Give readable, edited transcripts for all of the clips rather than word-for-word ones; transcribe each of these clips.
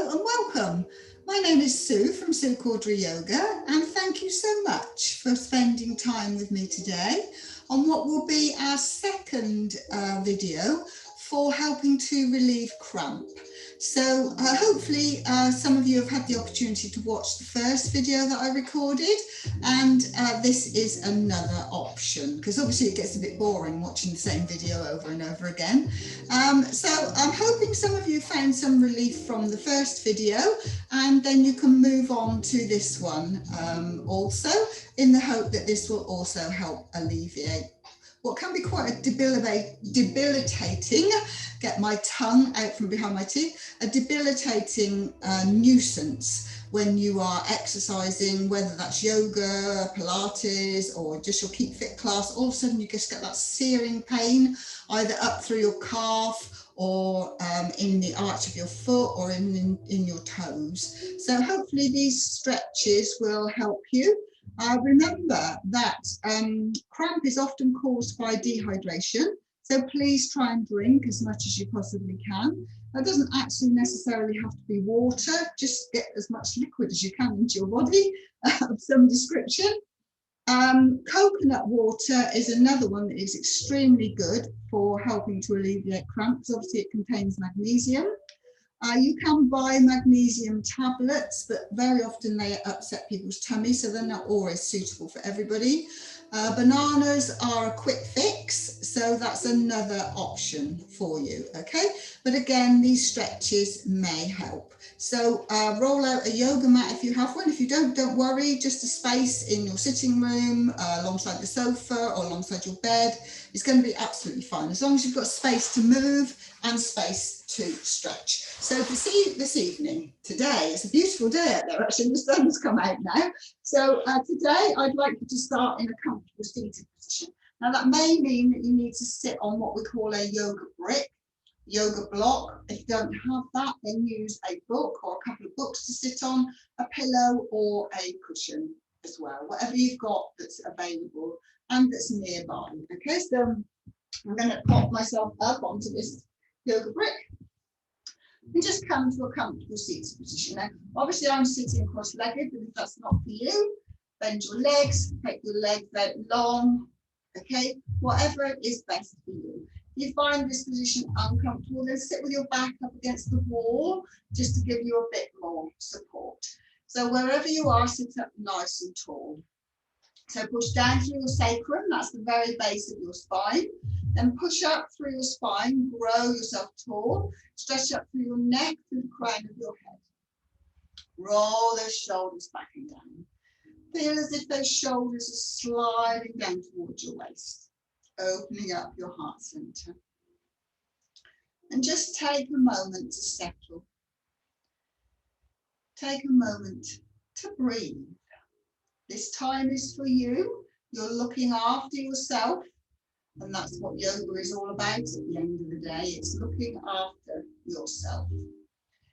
Hello and welcome. My name is Sue from Cordery Yoga, and thank you so much for spending time with me today on what will be our second video for helping to relieve cramp. So hopefully some of you have had the opportunity to watch the first video that I recorded, and this is another option, because obviously it gets a bit boring watching the same video over and over again. So I'm hoping some of you found some relief from the first video, and then you can move on to this one also, in the hope that this will also help alleviate what can be quite a debilitating, get my tongue out from behind my teeth, a debilitating nuisance when you are exercising, whether that's yoga, Pilates, or just your Keep Fit class. All of a sudden you just get that searing pain, either up through your calf or in the arch of your foot or in your toes. So hopefully these stretches will help you. Remember that cramp is often caused by dehydration, so please try and drink as much as you possibly can. That doesn't actually necessarily have to be water, just get as much liquid as you can into your body of some description. Coconut water is another one that is extremely good for helping to alleviate cramp, because obviously it contains magnesium. You can buy magnesium tablets, but very often they upset people's tummy, so they're not always suitable for everybody. Bananas are a quick fix, so that's another option for you, okay? But again, these stretches may help. So roll out a yoga mat if you have one. If you don't worry, just a space in your sitting room, alongside the sofa or alongside your bed is going to be absolutely fine, as long as you've got space to move and space to stretch. So this evening, today, it's a beautiful day out there, actually, the sun's come out now. So today I'd like you to start in a comfortable seated position. Now that may mean that you need to sit on what we call a yoga brick, yoga block. If you don't have that, then use a book or a couple of books to sit on, a pillow or a cushion as well, whatever you've got that's available and that's nearby. Okay, so I'm going to pop myself up onto this yoga brick and just come to a comfortable seated position. Now, obviously I'm sitting cross-legged, but if that's not for you, bend your legs, take your legs out long, okay, whatever is best for you. If you find this position uncomfortable, then sit with your back up against the wall, just to give you a bit more support. So wherever you are, sit up nice and tall. So push down through your sacrum, that's the very base of your spine. Then push up through your spine, grow yourself tall, stretch up through your neck, through the crown of your head. Roll those shoulders back and down. Feel as if those shoulders are sliding down towards your waist, opening up your heart center. And just take a moment to settle. Take a moment to breathe. This time is for you. You're looking after yourself. And that's what yoga is all about at the end of the day. It's looking after yourself.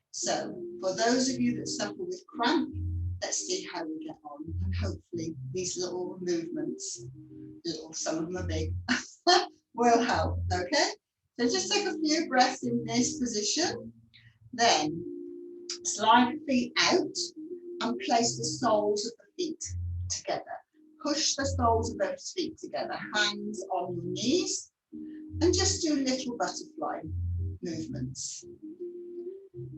So for those of you that suffer with cramp, let's see how we get on. And hopefully these little movements, some of them are big, will help, okay? So just take a few breaths in this position. Then slide the feet out and place the soles of the feet together. Push the soles of those feet together, hands on your knees, and just do little butterfly movements.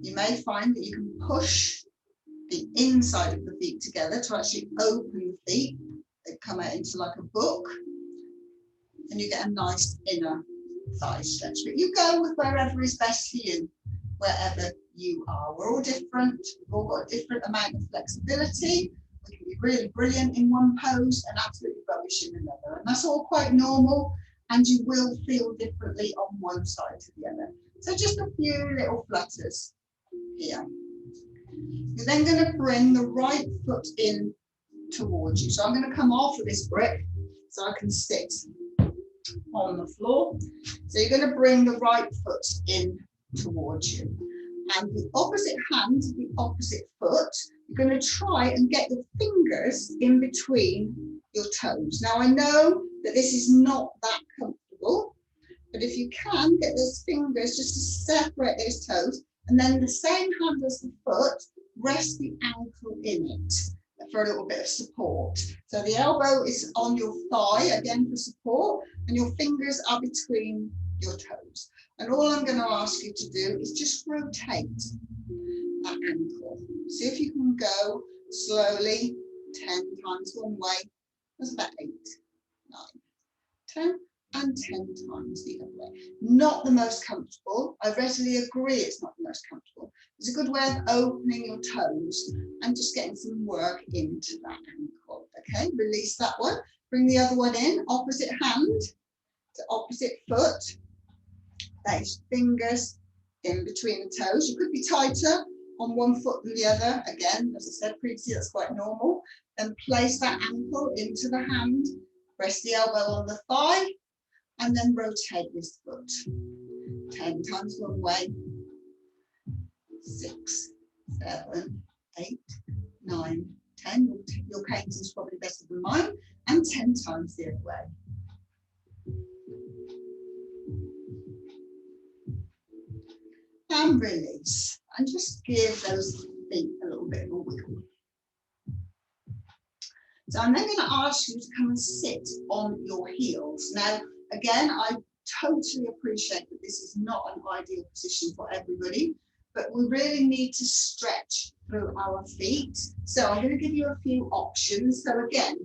You may find that you can push the inside of the feet together to actually open the feet. They come out into like a book, and you get a nice inner thigh stretch. But you go with wherever is best for you, wherever you are. We're all different. We've all got a different amount of flexibility. We can be really brilliant in one pose and absolutely rubbish in another. And that's all quite normal, and you will feel differently on one side to the other. So just a few little flutters here. You're then going to bring the right foot in towards you. So I'm going to come off of this brick so I can sit on the floor. So you're going to bring the right foot in towards you. And the opposite hand to the opposite foot, you're going to try and get your fingers in between your toes. Now I know that this is not that comfortable, but if you can get those fingers just to separate those toes, And then the same hand as the foot, rest the ankle in it for a little bit of support. So the elbow is on your thigh, again for support, and your fingers are between your toes. And all I'm going to ask you to do is just rotate that ankle. See if you can go slowly 10 times one way. That's about 8, 9, 10, and 10 times the other way. Not the most comfortable. I readily agree it's not the most comfortable. It's a good way of opening your toes and just getting some work into that ankle. Okay, release that one. Bring the other one in, opposite hand to opposite foot. Place fingers in between the toes. You could be tighter on one foot than the other. Again, as I said previously, that's quite normal. Then place that ankle into the hand. Rest the elbow on the thigh. And then rotate this foot 10 times one way, 6, 7, 8, 9, 10. Your cadence is probably better than mine, and 10 times the other way. And release, and just give those feet a little bit of a wiggle. So I'm then going to ask you to come and sit on your heels. Now, again, I totally appreciate that this is not an ideal position for everybody, but we really need to stretch through our feet. So I'm going to give you a few options. So again,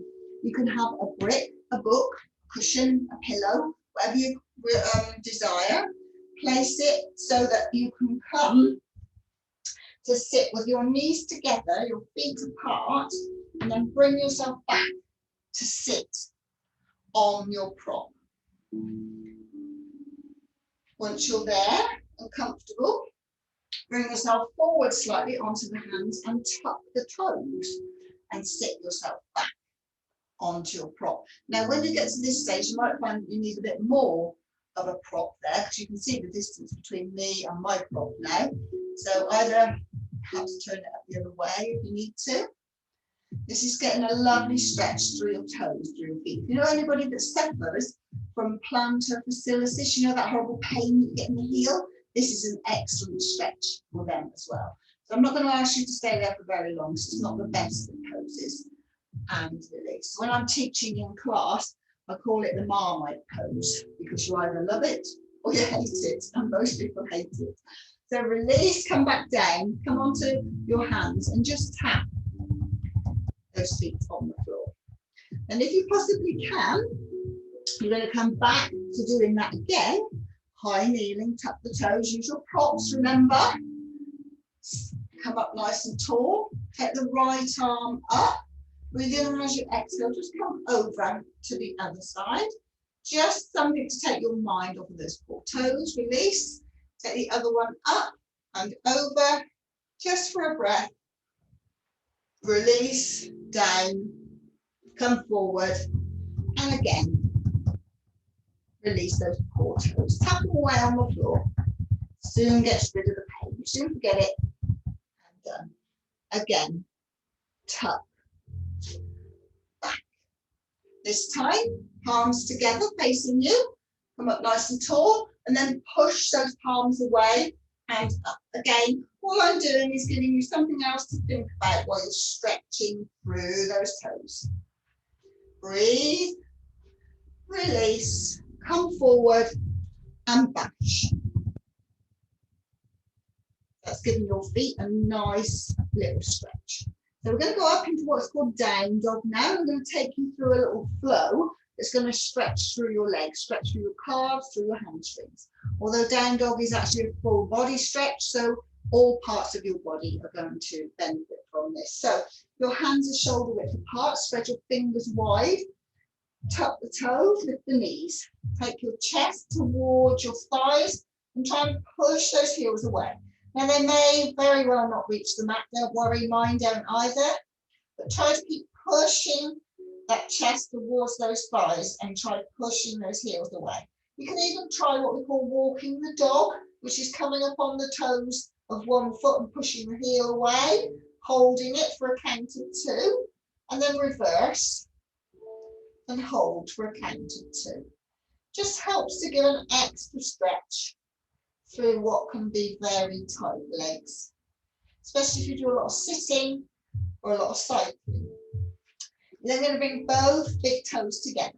you can have a brick, a book, cushion, a pillow, whatever you desire. Place it so that you can come to sit with your knees together, your feet apart, and then bring yourself back to sit on your prop. Once you're there and comfortable, bring yourself forward slightly onto the hands and tuck the toes and sit yourself back onto your prop. Now, when you get to this stage, you might find that you need a bit more of a prop there, because you can see the distance between me and my prop now. So either have to turn it up the other way if you need to. This is getting a lovely stretch through your toes, through your feet. If you know anybody that suffers from plantar fasciitis, you know that horrible pain you get in the heel, this is an excellent stretch for them as well. So I'm not going to ask you to stay there for very long, so it's not the best of poses. And release. When I'm teaching in class, I call it the Marmite pose, because you either love it or you hate it, and most people hate it. So release, come back down, come onto your hands and just tap those feet on the floor. And if you possibly can, you're going to come back to doing that again. High kneeling, tuck the toes, use your props, remember. Come up nice and tall, take the right arm up. Breathe in, and as you exhale, just come over to the other side. Just something to take your mind off of those 4 toes. Release. Take the other one up and over, just for a breath. Release, down, come forward, and again. Release those 4 toes. Tap them away on the floor. Soon gets rid of the pain. You soon forget it. And done. Again, tuck. Back. This time, palms together facing you. Come up nice and tall, and then push those palms away and up. Again, all I'm doing is giving you something else to think about while you're stretching through those toes. Breathe, release, come forward and bash. That's giving your feet a nice little stretch. So we're going to go up into what's called down dog now. I'm going to take you through a little flow that's going to stretch through your legs, stretch through your calves, through your hamstrings. Although down dog is actually a full body stretch, so all parts of your body are going to benefit from this. So your hands are shoulder width apart, spread your fingers wide, tuck the toes, lift the knees. Take your chest towards your thighs and try and push those heels away. Now they may very well not reach the mat, don't worry, mine don't either, but try to keep pushing that chest towards those thighs and try pushing those heels away. You can even try what we call walking the dog, which is coming up on the toes of one foot and pushing the heel away, holding it for a count of 2, and then reverse and hold for a count of 2. Just helps to give an extra stretch through what can be very tight legs, especially if you do a lot of sitting or a lot of cycling. You're then going to bring both big toes together.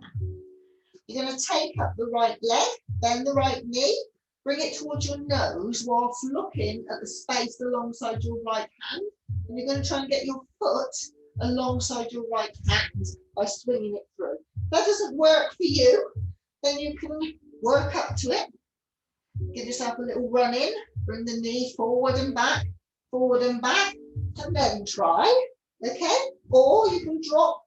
You're going to take up the right leg, bend the right knee, bring it towards your nose whilst looking at the space alongside your right hand. And you're going to try and get your foot alongside your right hand by swinging it through. If that doesn't work for you, then you can work up to it. Give yourself a little run in, bring the knee forward and back, and then try, okay? Or you can drop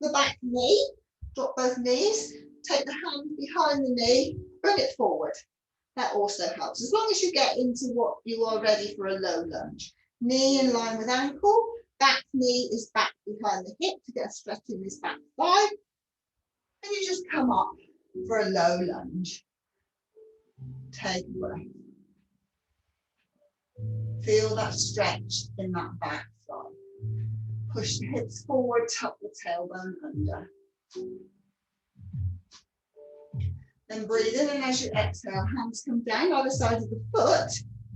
the back knee, drop both knees, take the hand behind the knee, bring it forward. That also helps, as long as you get into what you are ready for a low lunge. Knee in line with ankle, back knee is back behind the hip to get a stretch in this back thigh. And you just come up for a low lunge. Take a breath. Feel that stretch in that back thigh. Push the hips forward, tuck the tailbone under. Then breathe in, and as you exhale, hands come down either side of the foot,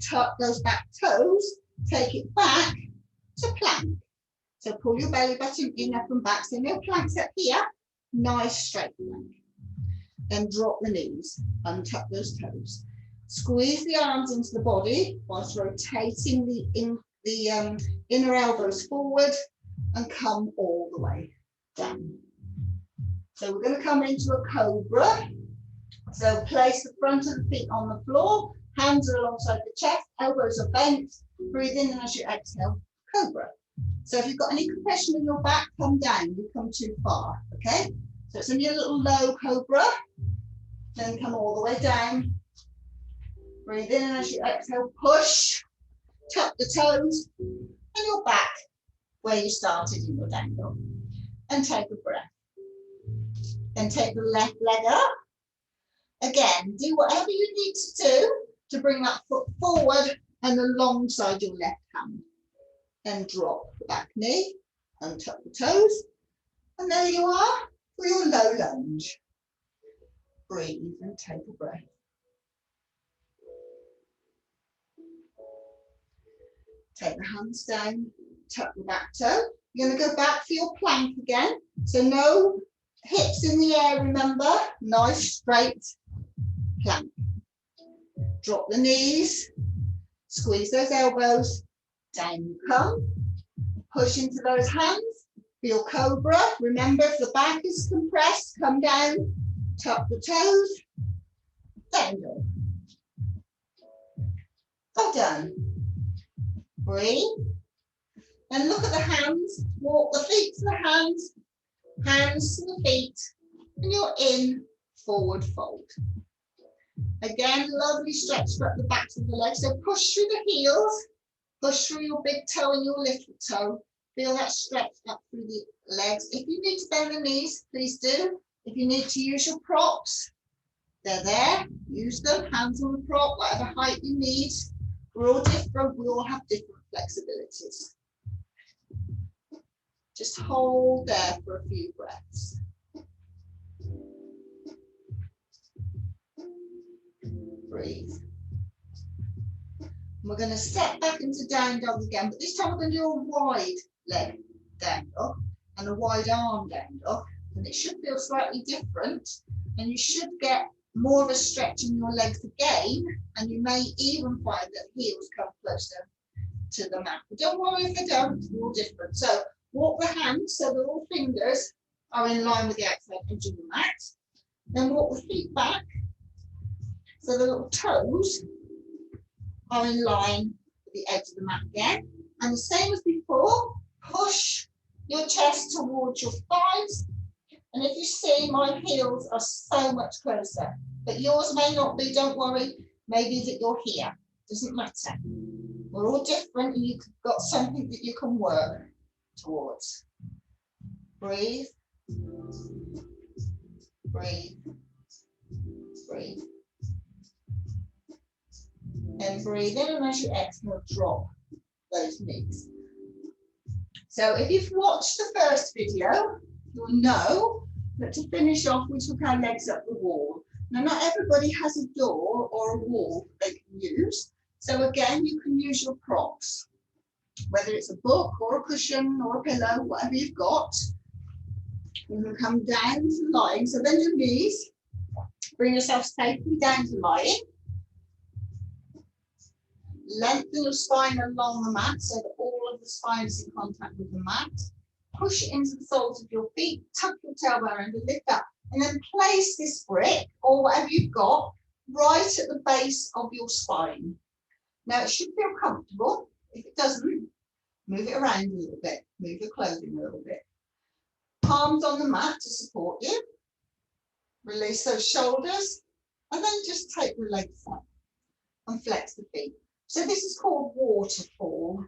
tuck those back toes, take it back to plank. So pull your belly button in, up and back. So no planks up here, nice straight plank. Then drop the knees, untuck those toes. Squeeze the arms into the body whilst rotating the inner elbows forward and come all the way down. So we're going to come into a cobra. So place the front of the feet on the floor, hands are alongside the chest, elbows are bent. Breathe in, and as you exhale, cobra. So if you've got any compression in your back, come down. You come too far, okay? So it's only a little low cobra. Then come all the way down. Breathe in, and as you exhale, push, tuck the toes, and you're back where you started in your down dog. And take a breath. Then take the left leg up. Again, do whatever you need to do to bring that foot forward and alongside your left hand. Then drop the back knee, untuck the toes, and there you are for your low lunge. Breathe and take a breath. Take the hands down, tuck the back toe. You're going to go back for your plank again. So no hips in the air, remember. Nice straight plank. Drop the knees, squeeze those elbows, down you come. Push into those hands. Feel cobra. Remember, if the back is compressed, come down, tuck the toes, down dog. Well done. Breathe. And look at the hands. Walk the feet to the hands, hands to the feet, and you're in forward fold. Again, lovely stretch up the backs of the legs. So push through the heels, push through your big toe and your little toe. Feel that stretch up through the legs. If you need to bend the knees, please do. If you need to use your props, they're there. Use them, hands on the prop, whatever height you need. We're all different. We all have different flexibilities. Just hold there for a few breaths. Breathe. We're going to step back into down dog again, but this time we're going to do a wide leg down dog and a wide arm down dog, and it should feel slightly different, and you should get more of a stretch in your legs again, and you may even find that heels come closer to the mat. But don't worry if they don't, they're all different. So walk the hands so the little fingers are in line with the outside edge of the mat. Then walk the feet back so the little toes are in line with the edge of the mat again. And the same as before, push your chest towards your thighs. And if you see, my heels are so much closer, but yours may not be, don't worry. Maybe that you're here, doesn't matter. We're all different, and you've got something that you can work towards. Breathe, breathe, breathe. And breathe in, and as you exhale, drop those knees. So if you've watched the first video, you'll know that to finish off, we took our legs up the wall. Now, not everybody has a door or a wall they can use. So again, you can use your props, whether it's a book or a cushion or a pillow, whatever you've got. You can come down to lying. So bend your knees, bring yourself safely down to lying. Lengthen your spine along the mat so that all of the spine is in contact with the mat. Push it into the soles of your feet, tuck your tailbone under, lift up, and then place this brick or whatever you've got right at the base of your spine. Now it should feel comfortable. If it doesn't, move it around a little bit, move your clothing a little bit. Palms on the mat to support you. Release those shoulders, and then just take the legs up and flex the feet. So this is called waterfall.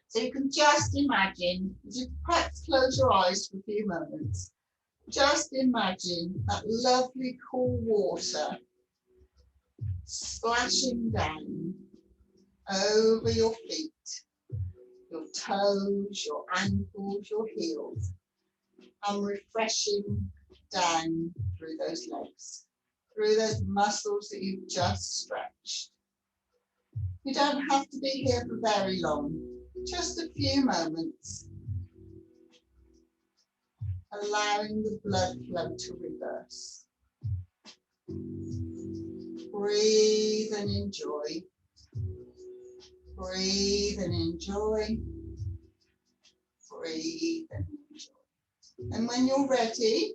So you can just imagine, just perhaps close your eyes for a few moments. Just imagine that lovely cool water splashing down over your feet, your toes, your ankles, your heels, and refreshing down through those legs, through those muscles that you've just stretched. You don't have to be here for very long, just a few moments, allowing the blood flow to reverse. Breathe and enjoy. Breathe and enjoy. Breathe and enjoy. And when you're ready,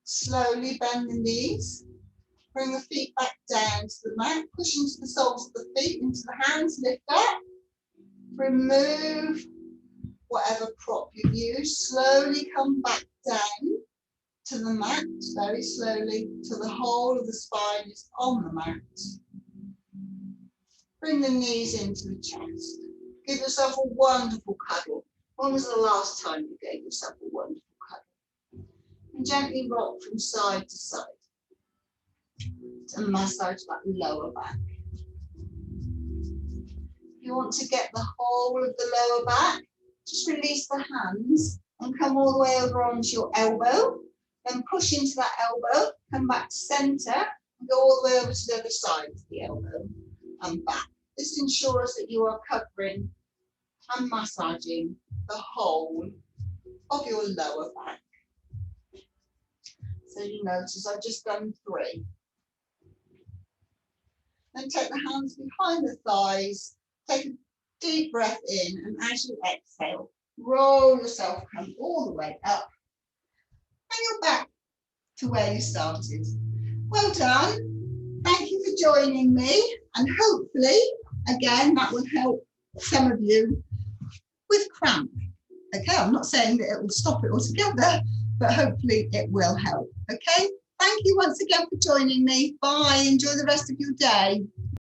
slowly bend the knees. Bring the feet back down to the mat. Push into the soles of the feet, into the hands. Lift up. Remove whatever prop you've used. Slowly come back down to the mat, very slowly, till the whole of the spine is on the mat. Bring the knees into the chest. Give yourself a wonderful cuddle. When was the last time you gave yourself a wonderful cuddle? And gently rock from side to side to massage that lower back. If you want to get the whole of the lower back, just release the hands and come all the way over onto your elbow. Then push into that elbow, come back to center, and go all the way over to the other side of the elbow and back. This ensures that you are covering and massaging the whole of your lower back. So you notice I've just done 3. Then take the hands behind the thighs, take a deep breath in, and as you exhale, roll yourself, come all the way up, and you're back to where you started. Well done. Thank you for joining me, and hopefully, again, that will help some of you with cramp. Okay, I'm not saying that it will stop it altogether, but hopefully it will help. Okay, thank you once again for joining me. Bye. Enjoy the rest of your day.